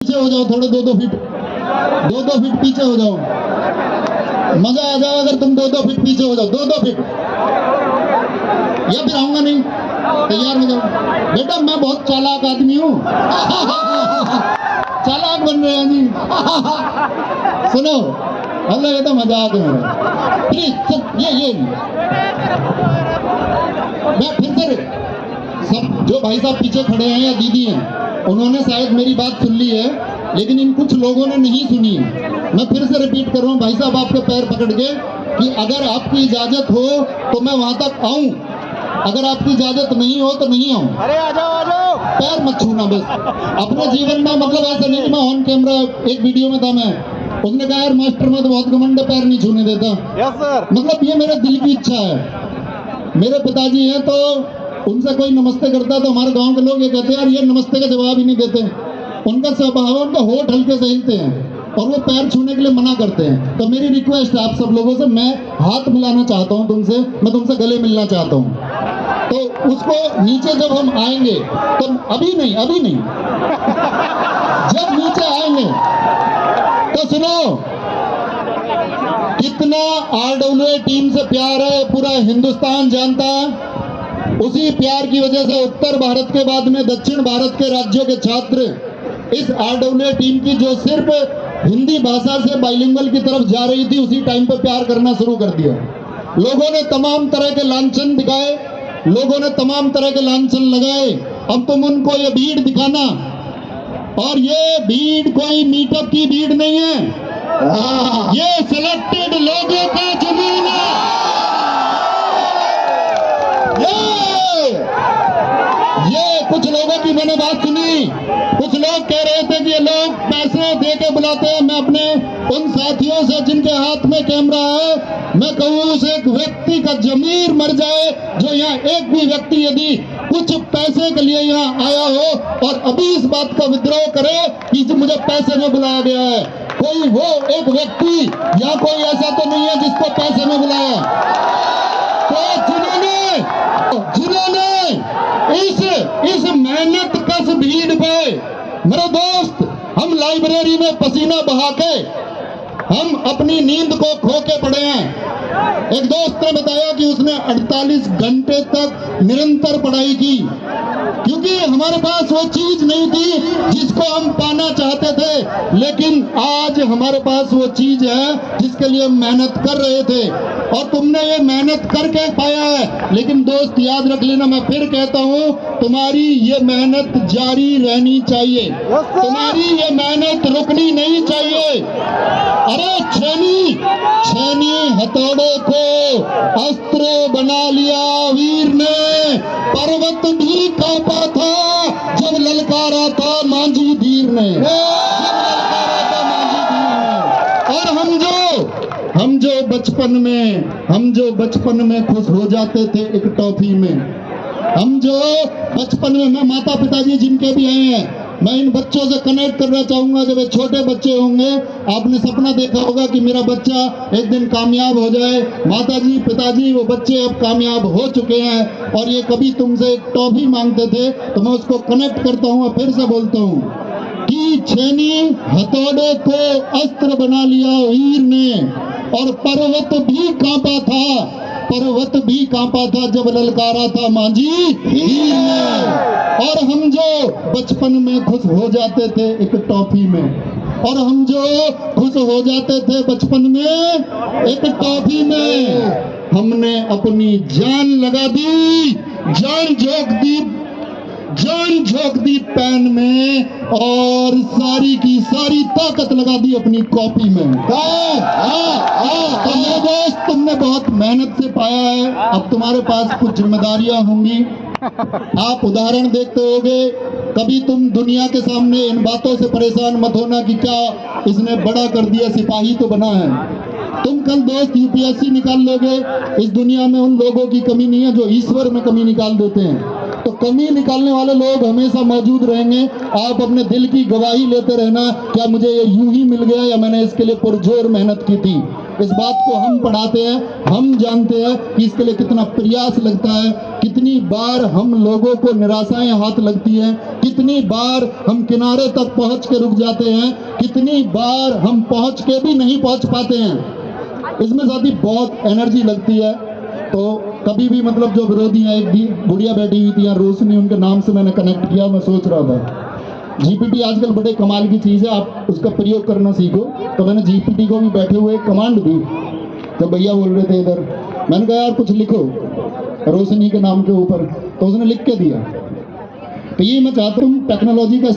पीछे हो जाओ, थोड़े 2-2 फीट, 2-2 फीट पीछे हो जाओ। मजा आ जाएगा अगर तुम 2-2 फीट पीछे हो जाओ, 2-2 फीट। या फिर आऊंगा नहीं, तैयार हो जाओ। बेटा मैं बहुत चालाक आदमी हूँ। चालाक बन रहे हैं जी। सुनो, अल्लाह ये तो मजाक है मेरा। प्लीज सब ये मैं फिर से सब जो भाई साहब पीछे खड़े हैं या दीदी हैं, उन्होंने शायद मेरी बात सुन ली है, लेकिन इन कुछ लोगों ने नहीं सुनी है। मैं फिर से रिपीट कर रहा हूँ भाई साहब, आपके पैर पकड़ के कि अगर आपकी इजाजत हो तो मैं वहां तक आऊं, अगर आपकी इजाजत नहीं हो तो नहीं आऊं। अरे आ जाओ। पैर मत छूना बस अपने जीवन में। मतलब ऐसा नहीं कि मैं ऑन कैमरा एक वीडियो में था, मैं उसने कहा यार मास्टर में तो बहुत घमंड है, पैर नहीं छूने देता। Yes sir. मतलब ये मेरे दिल की इच्छा है। मेरे पिताजी हैं तो उनसे कोई नमस्ते करता तो हमारे गांव के लोग ये कहते हैं यार ये नमस्ते का जवाब ही नहीं देते। उनका स्वभाव है, उनका होठ हल्के से हिलते हैं और वो पैर छूने के लिए मना करते हैं। तो मेरी रिक्वेस्ट है आप सब लोगों से, मैं हाथ मिलाना चाहता हूँ तुमसे, मैं तुमसे गले मिलना चाहता हूँ। तो उसको नीचे जब हम आएंगे तो अभी नहीं जब नीचे आएंगे तो सुनो, कितना आरडब्ल्यूए टीम से प्यार है पूरा हिंदुस्तान जानता है। उसी प्यार की वजह से उत्तर भारत के बाद में दक्षिण भारत के राज्यों के छात्र इस आरडब्ल्यूए टीम की, जो सिर्फ हिंदी भाषा से बाइलिंगुअल की तरफ जा रही थी, उसी टाइम पे प्यार करना शुरू कर दिया। लोगों ने तमाम तरह के लांछन दिखाए, लोगों ने तमाम तरह के लांछन लगाए। अब तुम उनको ये भीड़ दिखाना, और ये भीड़ कोई मीटअप की भीड़ नहीं है, ये सिलेक्टेड लोगों का जुनून है। ये कुछ लोगों की मैंने बात सुनी, कुछ लोग कह रहे थे कि ये लोग पैसे दे के बुलाते हैं। मैं अपने उन साथियों से जिनके हाथ में कैमरा है, मैं कहूँ उस एक व्यक्ति का जमीर मर जाए जो यहाँ एक भी व्यक्ति यदि कुछ पैसे के लिए यहाँ आया हो और अभी इस बात का विद्रोह करे कि मुझे पैसे में बुलाया गया है। कोई वो एक व्यक्ति या कोई ऐसा तो नहीं है जिसको पैसे में बुलाया। तो जिन्होंने इस मेहनत कश भीड़ पे, मेरे दोस्त, हम लाइब्रेरी में पसीना बहा के हम अपनी नींद को खो के पड़े हैं। एक दोस्त ने बताया कि उसने 48 घंटे तक निरंतर पढ़ाई की, क्योंकि हमारे पास वो चीज नहीं थी जिसको हम पाना चाहते थे, लेकिन आज हमारे पास वो चीज है जिसके लिए हम मेहनत कर रहे थे, और तुमने ये मेहनत करके पाया है। लेकिन दोस्त याद रख लेना, मैं फिर कहता हूँ, तुम्हारी ये मेहनत जारी रहनी चाहिए, तुम्हारी ये मेहनत रुकनी नहीं चाहिए। अरे छेनी हथौड़े को अस्त्र बना लिया वीर ने, पर्वत भी कांपा था जब ललकारा था मांझी धीर ने, और हम जो बचपन में खुश हो जाते थे एक टॉफी में, हम जो बचपन में, मैं माता पिताजी जिनके भी आए हैं, मैं इन बच्चों से कनेक्ट करना चाहूंगा। जब ये छोटे बच्चे होंगे, आपने सपना देखा होगा कि मेरा बच्चा एक दिन कामयाब हो जाए। माताजी पिताजी वो बच्चे अब कामयाब हो चुके हैं और ये कभी तुमसे एक टॉफी मांगते थे, तो मैं उसको कनेक्ट करता हूँ और फिर से बोलता हूँ कि छेनी हथौड़े को अस्त्र बना लिया वीर ने, और पर्वत भी कांपा था जब ललकारा था मांझी हीर ने। और हम जो बचपन में खुश हो जाते थे एक टॉफी में, और हम जो खुश हो जाते थे बचपन में एक टॉफी में, हमने अपनी जान लगा दी, जान झोंक दी पेन में, और सारी की सारी ताकत लगा दी अपनी कॉपी में। तो ये दोस्त, तुमने बहुत मेहनत से पाया है, अब तुम्हारे पास कुछ जिम्मेदारियां होंगी। आप उदाहरण देखते होगे, कभी तुम दुनिया के सामने इन बातों से परेशान मत होना कि क्या इसने बड़ा कर दिया, सिपाही तो बना है। तुम कल दोस्त यूपीएससी निकाल लोगे। इस दुनिया में उन लोगों की कमी नहीं है जो ईश्वर में कमी निकाल देते हैं। तो कमी निकालने वाले लोग हमेशा मौजूद रहेंगे। आप अपने दिल की गवाही लेते रहना, क्या मुझे ये यूं ही मिल गया या मैंने इसके लिए पुरजोर मेहनत की थी। इस बात को हम पढ़ाते हैं, हम जानते हैं कि इसके लिए कितना प्रयास लगता है, कितनी बार हम लोगों को निराशाएं हाथ लगती हैं, कितनी बार हम किनारे तक पहुंच के रुक जाते हैं, कितनी बार हम पहुंच के भी नहीं पहुंच पाते हैं। इसमें साथी बहुत एनर्जी लगती है। तो कभी भी मतलब जो विरोधी हैं, एक बुढ़िया बैठी हुई थी यहाँ रोशनी, उनके नाम से मैंने कनेक्ट किया। मैं सोच रहा था जीपीटी आजकल बड़े कमाल की चीज़ है, आप उसका प्रयोग करना सीखो। तो मैंने जीपीटी को भी बैठे हुए कमांड दी, तो भैया बोल रहे थे इधर, मैंने कहा यार कुछ लिखो रोशनी के नाम के ऊपर, तो उसने लिख के दिया। तो ये मैं चाहता हूँ टेक्नोलॉजी का